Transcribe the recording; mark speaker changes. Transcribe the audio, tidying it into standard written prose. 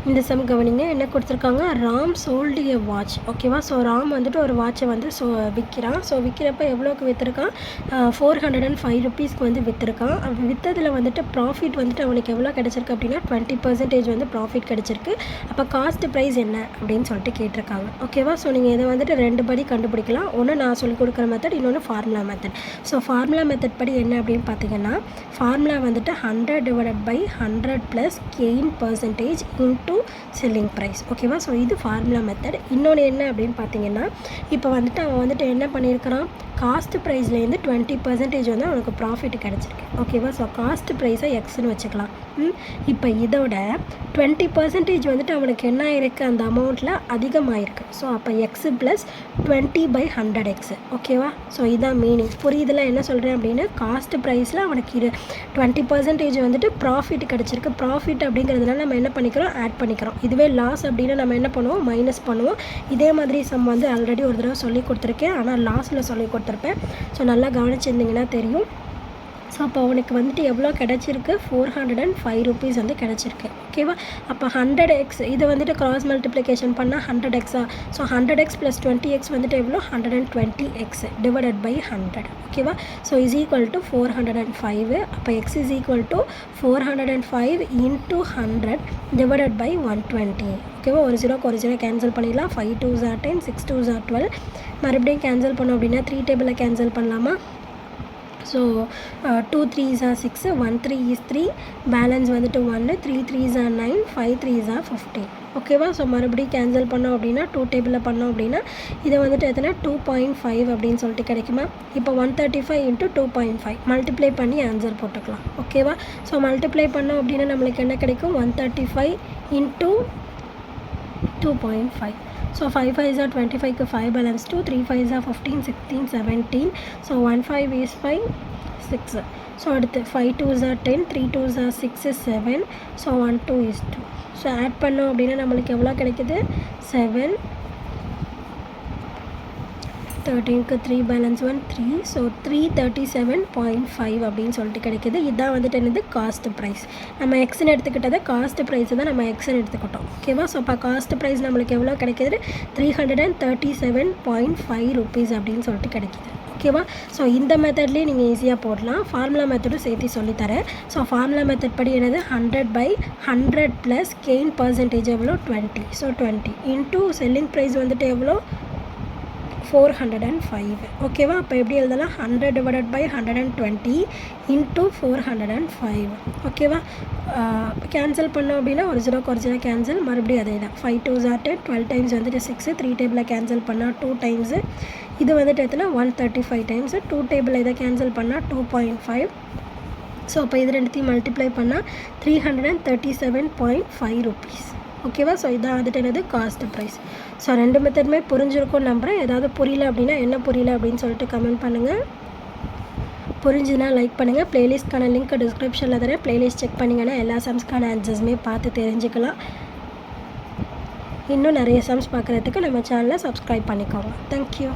Speaker 1: இந்த சம் கவனிங்க என்ன கொடுத்துருக்காங்க, ராம் சோல்டு எ வாட்ச். ஓகேவா. ஸோ ராம் வந்துட்டு ஒரு வாட்சை வந்து விற்கிறான். ஸோ விற்கிறப்ப எவ்வளோக்கு விற்றுருக்கான், 405 ருபீஸ்க்கு வந்து விற்றுருக்கான். விற்றதில் வந்துட்டு ப்ராஃபிட் வந்துட்டு அவனுக்கு எவ்வளோ கிடச்சிருக்கு அப்படின்னா 20% வந்து ப்ராஃபிட் கிடச்சிருக்கு. அப்போ காஸ்ட் ப்ரைஸ் என்ன அப்படின்னு சொல்லிட்டு கேட்டிருக்காங்க. ஓகேவா. ஸோ நீங்கள் இதை வந்துட்டு 2 படி கண்டுபிடிக்கலாம். ஒன்று நான் சொல்லிக் கொடுக்குற மெத்தட், இன்னொன்று formula method. So formula method படி என்ன அப்படின்னு பார்த்தீங்கன்னா, ஃபார்முலா வந்துட்டு 100 divided by 100 plus gain percentage into selling price. ஓகேவா. ஸோ இது ஃபார்முலா மெத்தட். இன்னொன்று என்ன அப்படின்னு பார்த்தீங்கன்னா, இப்போ வந்துட்டு அவன் வந்துட்டு என்ன பண்ணியிருக்கிறான், காஸ்ட் ப்ரைஸ்லேருந்து 20% வந்து அவனுக்கு ப்ராஃபிட் கிடச்சிருக்கு. ஓகேவா. ஸோ காஸ்ட் ப்ரைஸை எக்ஸ்ன்னு வச்சுக்கலாம். இப்போ இதோட 20% வந்துட்டு அவனுக்கு என்ன ஆயிருக்கு, அந்த அமௌண்ட்டில் அதிகமாகிருக்கு. ஸோ அப்போ எக்ஸு ப்ளஸ் 20/100x. ஓகேவா. ஸோ இதான் மீனிங். புரியுதில் என்ன சொல்கிறேன் அப்படின்னு, காஸ்ட் ப்ரைஸில் அவனுக்கு 20% வந்துட்டு ப்ராஃபிட் கிடச்சிருக்கு. ப்ராஃபிட் அப்படிங்கிறதுனால நம்ம என்ன பண்ணிக்கிறோம், ஆட் பண்ணிக்கிறோம். இதுவே லாஸ் அப்படின்னா நம்ம என்ன பண்ணுவோம், மைனஸ் பண்ணுவோம். இதே மாதிரி சம் வந்து ஆல்ரெடி ஒரு தடவை சொல்லி கொடுத்துருக்கேன், ஆனால் லாஸில் சொல்லி கொடுத்துருப்பேன். ஸோ நல்லா கவனிச்சிருந்தீங்கன்னா தெரியும். ஸோ அப்போ அவனுக்கு வந்துட்டு எவ்வளோ கிடச்சிருக்கு, 405 ருபீஸ் வந்து கிடச்சிருக்கு. ஓகேவா. அப்போ 100x இதை வந்துட்டு கிராஸ் மல்டிப்ளிகேஷன் பண்ணால் 100x. So 100x plus 20x வந்துட்டு எவ்வளோ, 120x டிவைடட் பை 100. ஓகேவா. So is equal to 405. அப்போ x is equal to 405 into 100 divided by 120. ஓகேவா. ஒரு ஜீரோ கேன்சல் பண்ணிடலாம். 5 2s are 10, 6 2s are 12. மறுபடியும் கேன்சல் பண்ணோம் அப்படின்னா 3 டேபிளில் கேன்சல் பண்ணலாமா. So 2 3s are 6, 1 3 is 3, balance வந்துட்டு 1, 3 3s are 9, 5 3s are 15. ஓகேவா. ஸோ மறுபடியும் கேன்சல் பண்ணோம் அப்படின்னா 2 டேபிளில் பண்ணோம் அப்படின்னா இதை வந்துட்டு எத்தனை 2.5 அப்படின்னு சொல்லிட்டு கிடைக்குமா. இப்போ 135 இன்ட்டு 2.5 மல்டிப்ளை பண்ணி ஆன்சர் போட்டுக்கலாம். ஓகேவா. ஸோ மல்டிப்ளை பண்ணோம் அப்படின்னா நம்மளுக்கு என்ன கிடைக்கும், 135 into 2.5. So 5 5s are 25, 5 balance 2, 3 5s are 15, 16, 17. So 1 5 is 5, 6. So அடுத்து 5 2s are 10, 3 2s are 6, 7. So 1 2 is 2. So add பண்ணோம் அப்படின்னா நம்மளுக்கு எவ்வளோ கிடைக்குது, 7 13க்கு 3 பேலன்ஸ் 1 3. ஸோ 337.5 அப்படின்னு சொல்லிட்டு கிடைக்கிது. இதுதான் வந்துட்டு என்னது, காஸ்ட் ப்ரைஸ். நம்ம எக்ஸ்ன்னு எடுத்துக்கிட்டதை காஸ்ட் ப்ரைஸை தான் நம்ம எக்ஸ்ன்னு எடுத்துக்கிட்டோம். ஓகேவா. ஸோ இப்போ காஸ்ட் ப்ரைஸ் நம்மளுக்கு எவ்வளோ கிடைக்கிது, 337.5 ருபீஸ் அப்படின்னு சொல்லிட்டு கிடைக்கிது. ஓகேவா. ஸோ இந்த மெத்தட்லேயே நீங்கள் ஈஸியாக போடலாம். ஃபார்முலா மெத்தடும் சேர்த்து சொல்லித்தரேன். ஸோ ஃபார்முலா மெத்தட் படி என்னது, 100/100 ப்ளஸ் கெயின் பர்சன்டேஜ் எவ்வளோ, 20. ஸோ 20 இன்ட்டு செல்லிங் ப்ரைஸ் வந்துட்டு எவ்வளோ, 405. ஓகேவா. அப்போ எப்படி எழுதலாம், 100 டிவைடட் பை 120 இன்ட்டு 405. ஓகேவா. கேன்சல் பண்ணோம் அப்படின்னா ஒரு ஜீரோ கேன்சல், மறுபடியும் அதே தான். 5 2s are 10, 12 டைம்ஸ் வந்துட்டு 6, 3 டேபிளில் கேன்சல் பண்ணால் 2 டைம்ஸு. இது வந்துட்டு எத்தனை 135 டைம்ஸு. 2 டேபிளில் இதை கேன்சல் பண்ணால் 2.5. ஸோ அப்போ இது ரெண்டுத்தையும் மல்டிப்ளை பண்ணால் 337.5 ருபீஸ். ஓகேவா. ஸோ இதான் வந்துட்டு என்னது, காஸ்ட் ப்ரைஸ். ஸோ 2 மெத்தடுமே புரிஞ்சிருக்கும்னு நம்புகிறேன். ஏதாவது புரியல அப்படின்னா என்ன புரியல அப்படின்னு சொல்லிட்டு கமெண்ட் பண்ணுங்கள். புரிஞ்சுதுன்னா லைக் பண்ணுங்கள். ப்ளேலிஸ்ட்கான லிங்க் டிஸ்கிரிப்ஷனில் தரேன். ப்ளேலிஸ்ட் செக் பண்ணிங்கன்னா எல்லா சம்ஸ்க்கான ஆன்சர்ஸுமே பார்த்து தெரிஞ்சுக்கலாம். இன்னும் நிறைய சம்ஸ் பார்க்குறதுக்கு நம்ம சேனலை சப்ஸ்கிரைப் பண்ணிக்கோங்க. தேங்க்யூ.